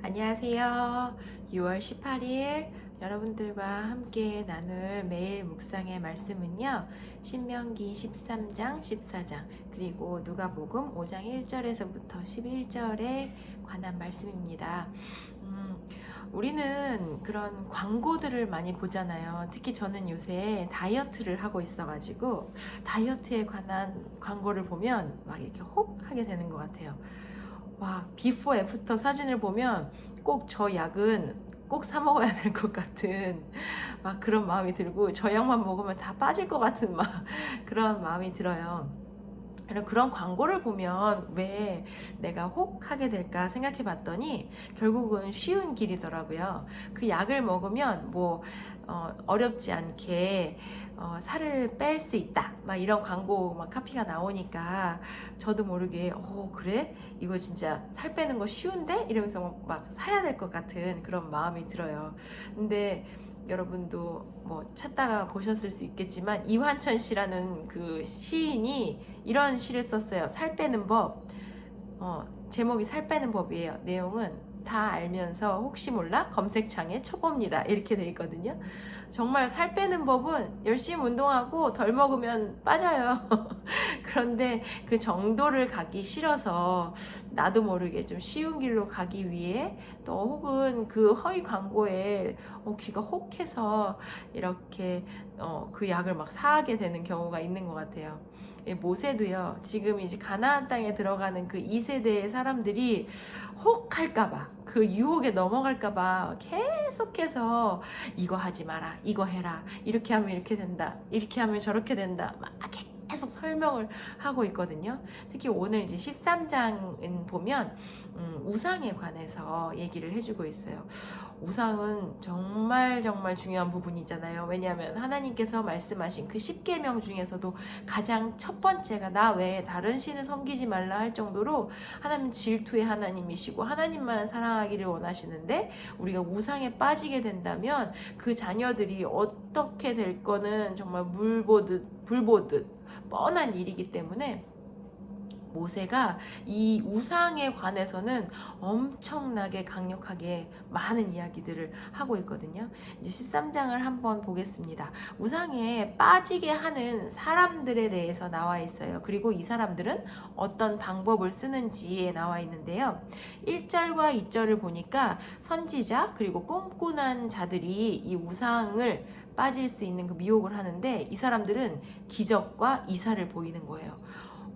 안녕하세요. 6월 18일 여러분들과 함께 나눌 매일 묵상의 말씀은요. 신명기 13장, 14장, 그리고 누가복음 5장 1절에서부터 11절에 관한 말씀입니다. 우리는 그런 광고들을 많이 보잖아요. 특히 저는 요새 다이어트를 하고 있어가지고 다이어트에 관한 광고를 보면 막 이렇게 혹 하게 되는 것 같아요. 와, 비포 애프터 사진을 보면 꼭 저 약은 꼭 사 먹어야 될 것 같은 막 그런 마음이 들고, 저 약만 먹으면 다 빠질 것 같은 막 그런 마음이 들어요. 그런 광고를 보면 왜 내가 혹하게 될까 생각해 봤더니 결국은 쉬운 길이더라고요. 그 약을 먹으면 어렵지 않게 살을 뺄 수 있다, 막 이런 광고 막 카피가 나오니까 저도 모르게 그래? 이거 진짜 살 빼는 거 쉬운데? 이러면서 막 사야 될 것 같은 그런 마음이 들어요. 근데 여러분도 뭐 찾다가 보셨을 수 있겠지만, 이환천 씨라는 그 시인이 이런 시를 썼어요. 살 빼는 법. 제목이 살 빼는 법이에요. 내용은 다 알면서 혹시 몰라 검색창에 쳐봅니다, 이렇게 돼 있거든요. 정말 살 빼는 법은 열심히 운동하고 덜 먹으면 빠져요. 그런데 그 정도를 가기 싫어서 나도 모르게 좀 쉬운 길로 가기 위해, 또 혹은 그 허위 광고에 귀가 혹해서 이렇게 그 약을 막 사게 되는 경우가 있는 것 같아요. 모세도요, 지금 이제 가나안 땅에 들어가는 그 2세대의 사람들이 혹할까봐, 그 유혹에 넘어갈까봐 계속해서 이거 하지 마라, 이거 해라, 이렇게 하면 이렇게 된다, 이렇게 하면 저렇게 된다, 막 계속 설명을 하고 있거든요. 특히 오늘 이제 13장은 보면 우상에 관해서 얘기를 해주고 있어요. 우상은 정말 정말 중요한 부분이잖아요. 왜냐하면 하나님께서 말씀하신 그 10계명 중에서도 가장 첫 번째가 나 외에 다른 신을 섬기지 말라 할 정도로 하나님 질투의 하나님이시고 하나님만 사랑하기를 원하시는데, 우리가 우상에 빠지게 된다면 그 자녀들이 어떻게 될 거는 정말 물 보듯 불 보듯 뻔한 일이기 때문에 모세가 이 우상에 관해서는 엄청나게 강력하게 많은 이야기들을 하고 있거든요. 이제 13장을 한번 보겠습니다. 우상에 빠지게 하는 사람들에 대해서 나와 있어요. 그리고 이 사람들은 어떤 방법을 쓰는지에 나와 있는데요. 1절과 2절을 보니까 선지자 그리고 꼼꼼한 자들이 이 우상을 빠질 수 있는 그 미혹을 하는데, 이 사람들은 기적과 이사를 보이는 거예요.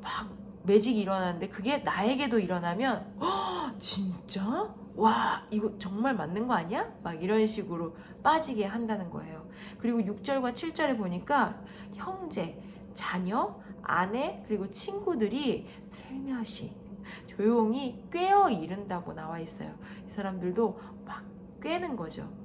막 매직이 일어나는데 그게 나에게도 일어나면 진짜? 와, 이거 정말 맞는 거 아니야? 막 이런 식으로 빠지게 한다는 거예요. 그리고 6절과 7절에 보니까 형제, 자녀, 아내, 그리고 친구들이 슬며시 조용히 꿰어 이른다고 나와 있어요. 이 사람들도 막 꿰는 거죠.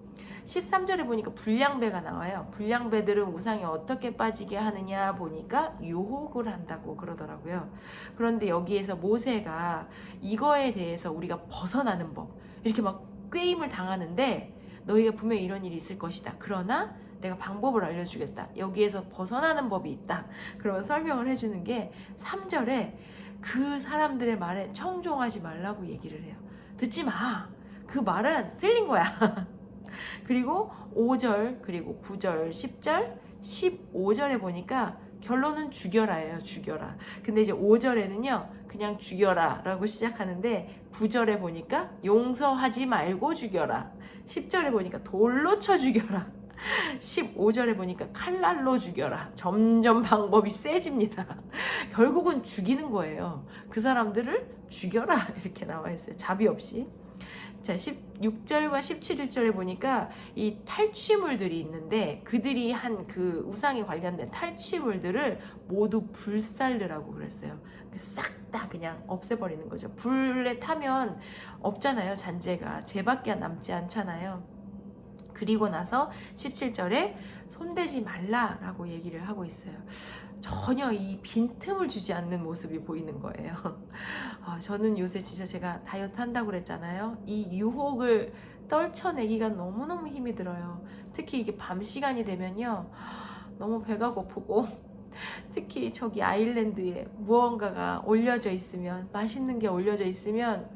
13절에 보니까 불량배가 나와요. 불량배들은 우상에 어떻게 빠지게 하느냐 보니까 유혹을 한다고 그러더라고요. 그런데 여기에서 모세가 이거에 대해서 우리가 벗어나는 법, 이렇게 막 꾀임을 당하는데 너희가 분명히 이런 일이 있을 것이다, 그러나 내가 방법을 알려주겠다, 여기에서 벗어나는 법이 있다, 그런 설명을 해주는 게 3절에 그 사람들의 말에 청종하지 말라고 얘기를 해요. 듣지 마, 그 말은 틀린 거야. 그리고 5절, 그리고 9절, 10절, 15절에 보니까 결론은 죽여라예요. 죽여라. 근데 이제 5절에는요, 그냥 죽여라 라고 시작하는데 9절에 보니까 용서하지 말고 죽여라. 10절에 보니까 돌로 쳐 죽여라. 15절에 보니까 칼날로 죽여라. 점점 방법이 세집니다. 결국은 죽이는 거예요. 그 사람들을 죽여라, 이렇게 나와 있어요. 자비 없이. 자, 16절과 17절에 보니까 이 탈취물들이 있는데, 그들이 한 그 우상에 관련된 탈취물들을 모두 불살르라고 그랬어요. 싹 다 그냥 없애버리는 거죠. 불에 타면 없잖아요. 잔재가 재밖에 남지 않잖아요. 그리고 나서 17절에 손대지 말라라고 얘기를 하고 있어요. 전혀 이 빈틈을 주지 않는 모습이 보이는 거예요. 저는 요새 진짜 제가 다이어트 한다고 그랬잖아요. 이 유혹을 떨쳐내기가 너무너무 힘이 들어요. 특히 이게 밤 시간이 되면요, 너무 배가 고프고, 특히 저기 아일랜드에 무언가가 올려져 있으면, 맛있는 게 올려져 있으면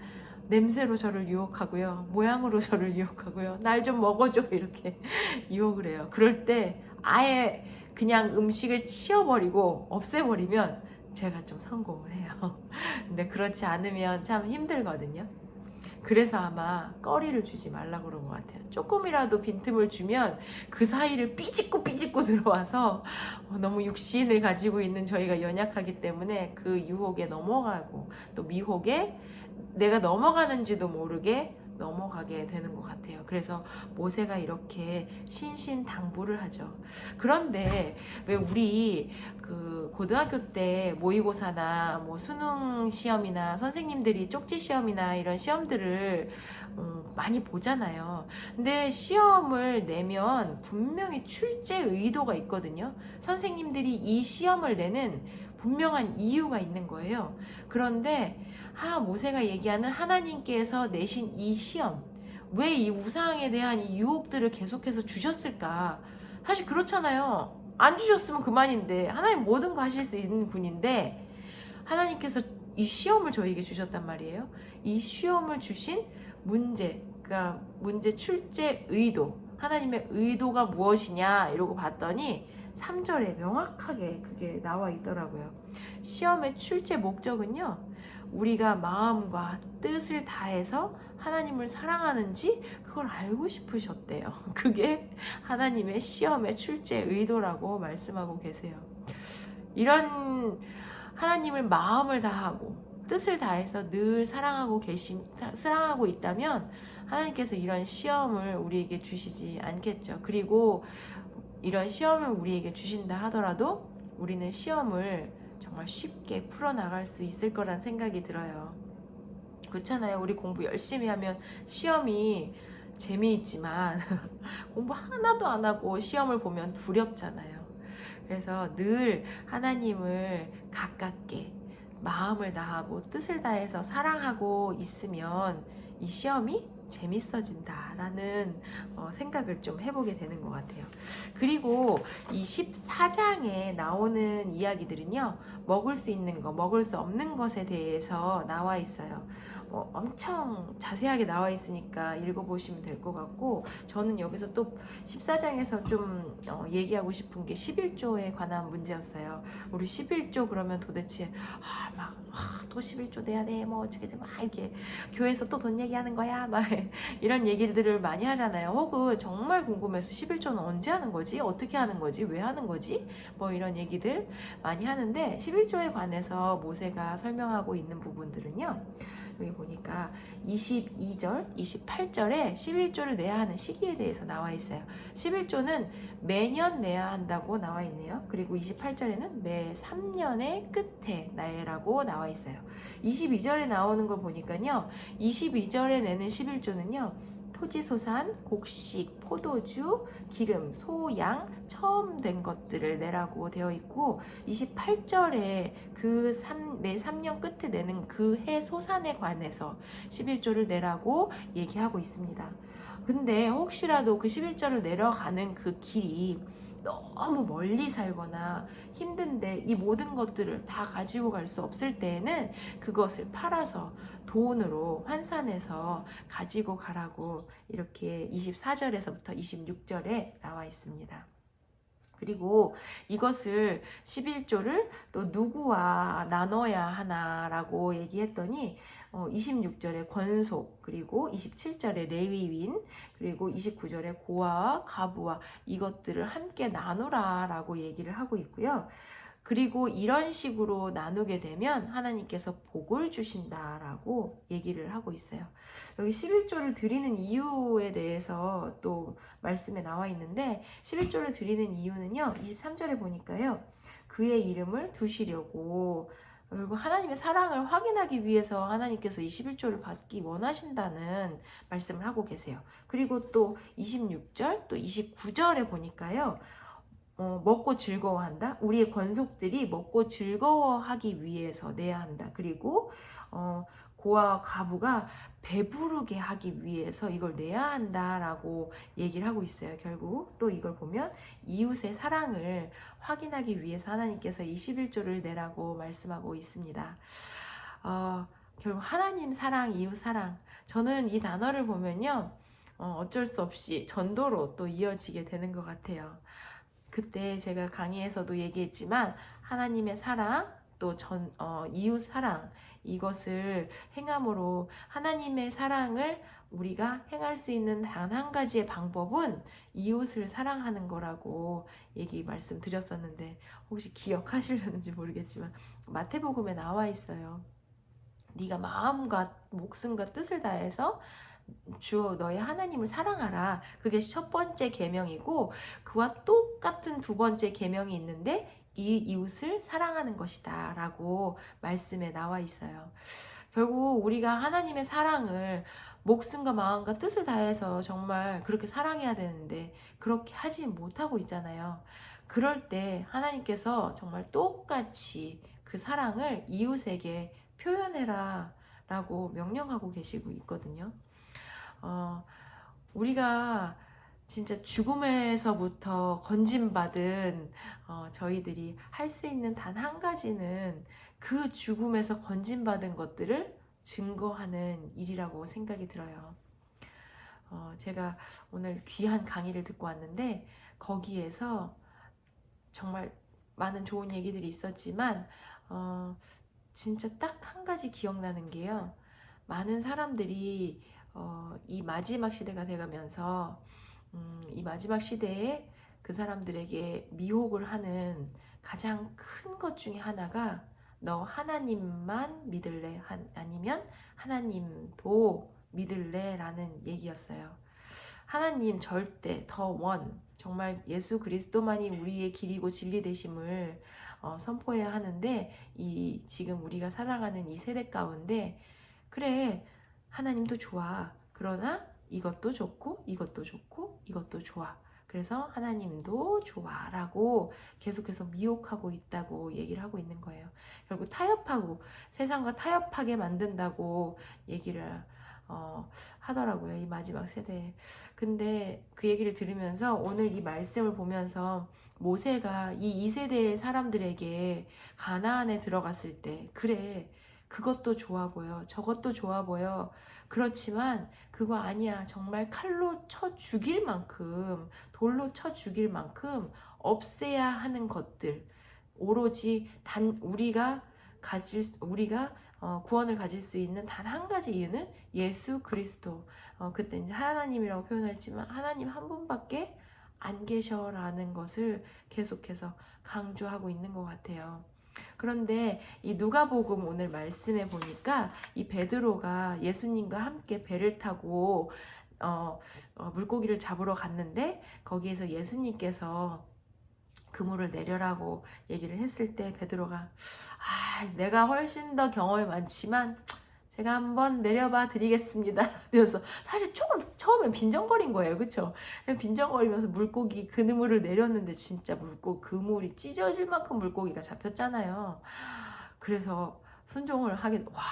냄새로 저를 유혹하고요. 모양으로 저를 유혹하고요. 날 좀 먹어줘 이렇게 유혹을 해요. 그럴 때 아예 그냥 음식을 치워버리고 없애버리면 제가 좀 성공을 해요. 근데 그렇지 않으면 참 힘들거든요. 그래서 아마 꺼리를 주지 말라고 그런 것 같아요. 조금이라도 빈틈을 주면 그 사이를 삐짓고 들어와서 너무 육신을 가지고 있는 저희가 연약하기 때문에 그 유혹에 넘어가고 또 미혹에 내가 넘어가는지도 모르게 넘어가게 되는 것 같아요. 그래서 모세가 이렇게 신신당부를 하죠. 그런데 왜 우리 그 고등학교 때 모의고사나 뭐 수능 시험이나 선생님들이 쪽지 시험이나 이런 시험들을 많이 보잖아요. 근데 시험을 내면 분명히 출제 의도가 있거든요. 선생님들이 이 시험을 내는 분명한 이유가 있는 거예요. 그런데 모세가 얘기하는 하나님께서 내신 이 시험, 왜 이 우상에 대한 이 유혹들을 계속해서 주셨을까? 사실 그렇잖아요. 안 주셨으면 그만인데 하나님 모든 거 하실 수 있는 분인데 하나님께서 이 시험을 저에게 주셨단 말이에요. 이 시험을 주신 문제, 그러니까 문제 출제 의도, 하나님의 의도가 무엇이냐 이러고 봤더니 3절에 명확하게 그게 나와 있더라고요. 시험의 출제 목적은요, 우리가 마음과 뜻을 다해서 하나님을 사랑하는지 그걸 알고 싶으셨대요. 그게 하나님의 시험의 출제 의도라고 말씀하고 계세요. 이런 하나님을 마음을 다하고 뜻을 다해서 늘 사랑하고 있다면 하나님께서 이런 시험을 우리에게 주시지 않겠죠. 그리고 이런 시험을 우리에게 주신다 하더라도 우리는 시험을 정말 쉽게 풀어나갈 수 있을 거란 생각이 들어요. 그렇잖아요. 우리 공부 열심히 하면 시험이 재미있지만 공부 하나도 안 하고 시험을 보면 두렵잖아요. 그래서 늘 하나님을 가깝게 마음을 다하고 뜻을 다해서 사랑하고 있으면 이 시험이 재밌어진다라는 생각을 좀 해보게 되는 것 같아요. 그리고 이 14장에 나오는 이야기들은요, 먹을 수 있는 거, 먹을 수 없는 것에 대해서 나와 있어요. 엄청 자세하게 나와 있으니까 읽어보시면 될 것 같고, 저는 여기서 또 14장에서 좀 얘기하고 싶은 게 11조에 관한 문제였어요. 우리 11조 그러면 도대체 또 11조 내야 돼, 뭐 어떻게 막 이렇게 교회에서 또 돈 얘기하는 거야, 막 이런 얘기들을 많이 하잖아요. 혹은 정말 궁금해서 11조는 언제 하는 거지, 어떻게 하는 거지, 왜 하는 거지, 뭐 이런 얘기들 많이 하는데 11조에 관해서 모세가 설명하고 있는 부분들은요, 여기 보니까 22절, 28절에 11조를 내야 하는 시기에 대해서 나와 있어요. 11조는 매년 내야 한다고 나와 있네요. 그리고 28절에는 매 3년의 끝에 내라고 나와 있어요. 22절에 나오는 걸 보니까요, 22절에 내는 11조는요, 토지소산, 곡식, 포도주, 기름, 소, 양, 처음 된 것들을 내라고 되어 있고, 28절에 매 3년 끝에 내는 그 해 소산에 관해서 11조를 내라고 얘기하고 있습니다. 근데 혹시라도 그 11조를 내려가는 그 길이 너무 멀리 살거나 힘든데 이 모든 것들을 다 가지고 갈 수 없을 때에는 그것을 팔아서 돈으로 환산해서 가지고 가라고 이렇게 24절에서부터 26절에 나와 있습니다. 그리고 이것을 11조를 또 누구와 나눠야 하나라고 얘기했더니 26절에 권속, 그리고 27절에 레위인, 그리고 29절에 고아와 과부와 이것들을 함께 나누라라고 얘기를 하고 있고요. 그리고 이런 식으로 나누게 되면 하나님께서 복을 주신다라고 얘기를 하고 있어요. 여기 11조를 드리는 이유에 대해서 또 말씀에 나와 있는데, 11조를 드리는 이유는요, 23절에 보니까요, 그의 이름을 두시려고, 그리고 하나님의 사랑을 확인하기 위해서 하나님께서 이 11조를 받기 원하신다는 말씀을 하고 계세요. 그리고 또 26절, 또 29절에 보니까요, 먹고 즐거워한다. 우리의 권속들이 먹고 즐거워하기 위해서 내야 한다. 그리고 고아와 과부가 배부르게 하기 위해서 이걸 내야 한다라고 얘기를 하고 있어요. 결국 또 이걸 보면 이웃의 사랑을 확인하기 위해서 하나님께서 이 11조를 내라고 말씀하고 있습니다. 결국 하나님 사랑, 이웃 사랑. 저는 이 단어를 보면요, 어쩔 수 없이 전도로 또 이어지게 되는 것 같아요. 그때 제가 강의에서도 얘기했지만 하나님의 사랑, 또 이웃 사랑, 이것을 행함으로 하나님의 사랑을 우리가 행할 수 있는 단 한 가지의 방법은 이웃을 사랑하는 거라고 말씀드렸었는데 혹시 기억하시려는지 모르겠지만 마태복음에 나와 있어요. 네가 마음과 목숨과 뜻을 다해서 주 너의 하나님을 사랑하라. 그게 첫 번째 계명이고 그와 똑같은 두 번째 계명이 있는데 이 이웃을 사랑하는 것이다 라고 말씀에 나와 있어요. 결국 우리가 하나님의 사랑을 목숨과 마음과 뜻을 다해서 정말 그렇게 사랑해야 되는데 그렇게 하지 못하고 있잖아요. 그럴 때 하나님께서 정말 똑같이 그 사랑을 이웃에게 표현해라 라고 명령하고 계시고 있거든요. 우리가 진짜 죽음에서부터 건짐받은 저희들이 할 수 있는 단 한 가지는 그 죽음에서 건짐받은 것들을 증거하는 일이라고 생각이 들어요. 제가 오늘 귀한 강의를 듣고 왔는데 거기에서 정말 많은 좋은 얘기들이 있었지만 진짜 딱 한 가지 기억나는 게요. 많은 사람들이 이 마지막 시대가 돼가면서 이 마지막 시대에 그 사람들에게 미혹을 하는 가장 큰 것 중에 하나가 너 하나님만 믿을래? 아니면 하나님도 믿을래? 라는 얘기였어요. 하나님 절대 더 원, 정말 예수 그리스도만이 우리의 길이고 진리 되심을 선포해야 하는데 지금 우리가 살아가는 이 세대 가운데 그래 하나님도 좋아. 그러나 이것도 좋고 이것도 좋고 이것도 좋아. 그래서 하나님도 좋아라고 계속해서 미혹하고 있다고 얘기를 하고 있는 거예요. 결국 타협하고 세상과 타협하게 만든다고 얘기를 하더라고요. 이 마지막 세대에. 근데 그 얘기를 들으면서 오늘 이 말씀을 보면서 모세가 이 2세대의 사람들에게 가나안에 들어갔을 때 그래 그것도 좋아 보여 저것도 좋아 보여 그렇지만 그거 아니야 정말 칼로 쳐 죽일 만큼 돌로 쳐 죽일 만큼 없애야 하는 것들 오로지 우리가 구원을 가질 수 있는 단 한 가지 이유는 예수 그리스도. 그때 이제 하나님이라고 표현했지만 하나님 한 분밖에 안 계셔라는 것을 계속해서 강조하고 있는 것 같아요. 그런데 이 누가복음 오늘 말씀에 보니까 이 베드로가 예수님과 함께 배를 타고 물고기를 잡으러 갔는데 거기에서 예수님께서 그물을 내려라고 얘기를 했을 때 베드로가 내가 훨씬 더 경험이 많지만 제가 한번 내려봐 드리겠습니다. 그래서 사실 조금 처음엔 빈정거린 거예요. 그쵸? 빈정거리면서 물고기 그물을 내렸는데 진짜 그물이 찢어질 만큼 물고기가 잡혔잖아요. 그래서 순종을 하긴 와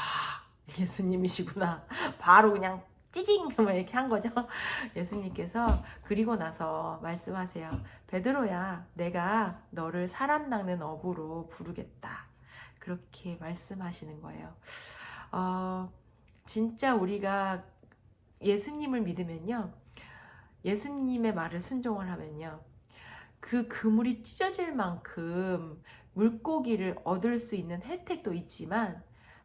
예수님이시구나. 바로 그냥 찌징 이렇게 한 거죠. 예수님께서 그리고 나서 말씀하세요. 베드로야 내가 너를 사람 낚는 어부로 부르겠다. 그렇게 말씀하시는 거예요. 진짜 우리가 예수님을 믿으면요. 예수님의 말을 순종을 하면요. 그 그물이 찢어질 만큼 물고기를 얻을 수 있는 혜택도 있지만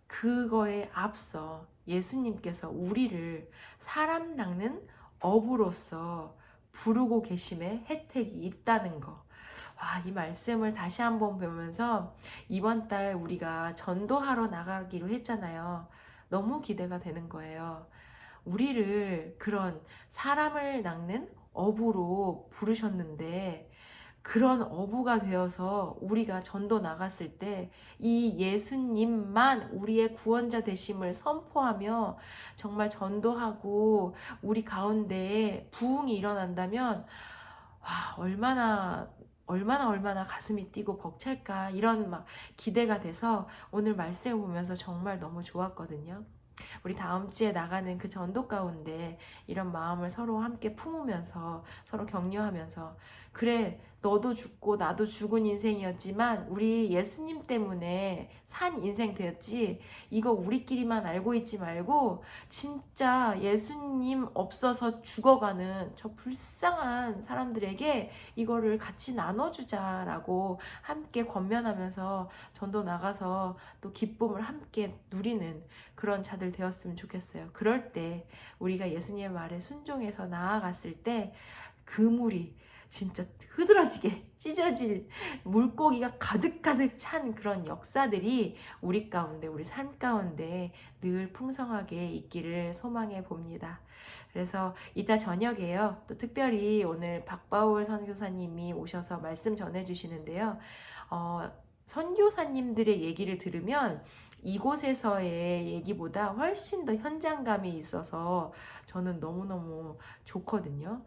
그거에 앞서 예수님께서 우리를 사람 낚는 어부로서 부르고 계심의 혜택이 있다는 거. 와, 이 말씀을 다시 한번 보면서 이번 달 우리가 전도하러 나가기로 했잖아요. 너무 기대가 되는 거예요. 우리를 그런 사람을 낚는 어부로 부르셨는데 그런 어부가 되어서 우리가 전도 나갔을 때 이 예수님만 우리의 구원자 되심을 선포하며 정말 전도하고 우리 가운데에 부흥이 일어난다면 와, 얼마나 가슴이 뛰고 벅찰까 이런 막 기대가 돼서 오늘 말씀을 보면서 정말 너무 좋았거든요. 우리 다음 주에 나가는 그 전도 가운데 이런 마음을 서로 함께 품으면서 서로 격려하면서 그래 너도 죽고 나도 죽은 인생이었지만 우리 예수님 때문에 산 인생 되었지, 이거 우리끼리만 알고 있지 말고 진짜 예수님 없어서 죽어가는 저 불쌍한 사람들에게 이거를 같이 나눠주자라고 함께 권면하면서 전도 나가서 또 기쁨을 함께 누리는 그런 자들 되었으면 좋겠어요. 그럴 때 우리가 예수님의 말에 순종해서 나아갔을 때 그물이 진짜 흐드러지게 찢어질, 물고기가 가득가득 찬 그런 역사들이 우리 가운데, 우리 삶 가운데 늘 풍성하게 있기를 소망해 봅니다. 그래서 이따 저녁에요, 또 특별히 오늘 박바울 선교사님이 오셔서 말씀 전해주시는데요. 선교사님들의 얘기를 들으면 이곳에서의 얘기보다 훨씬 더 현장감이 있어서 저는 너무너무 좋거든요.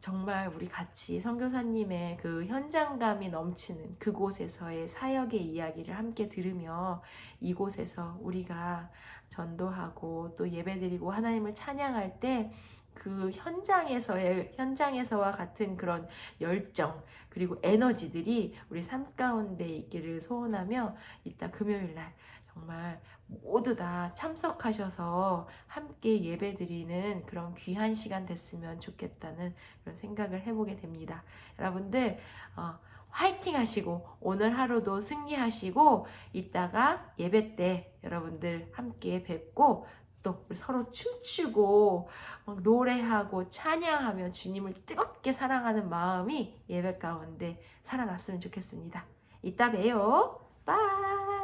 정말 우리 같이 선교사님의 그 현장감이 넘치는 그곳에서의 사역의 이야기를 함께 들으며 이곳에서 우리가 전도하고 또 예배드리고 하나님을 찬양할 때 그 현장에서와 같은 그런 열정 그리고 에너지들이 우리 삶 가운데 있기를 소원하며 이따 금요일날 정말 모두 다 참석하셔서 함께 예배드리는 그런 귀한 시간 됐으면 좋겠다는 그런 생각을 해보게 됩니다. 여러분들 화이팅 하시고 오늘 하루도 승리하시고 이따가 예배 때 여러분들 함께 뵙고 또 서로 춤추고 막 노래하고 찬양하며 주님을 뜨겁게 사랑하는 마음이 예배 가운데 살아났으면 좋겠습니다. 이따 봬요. 빠이.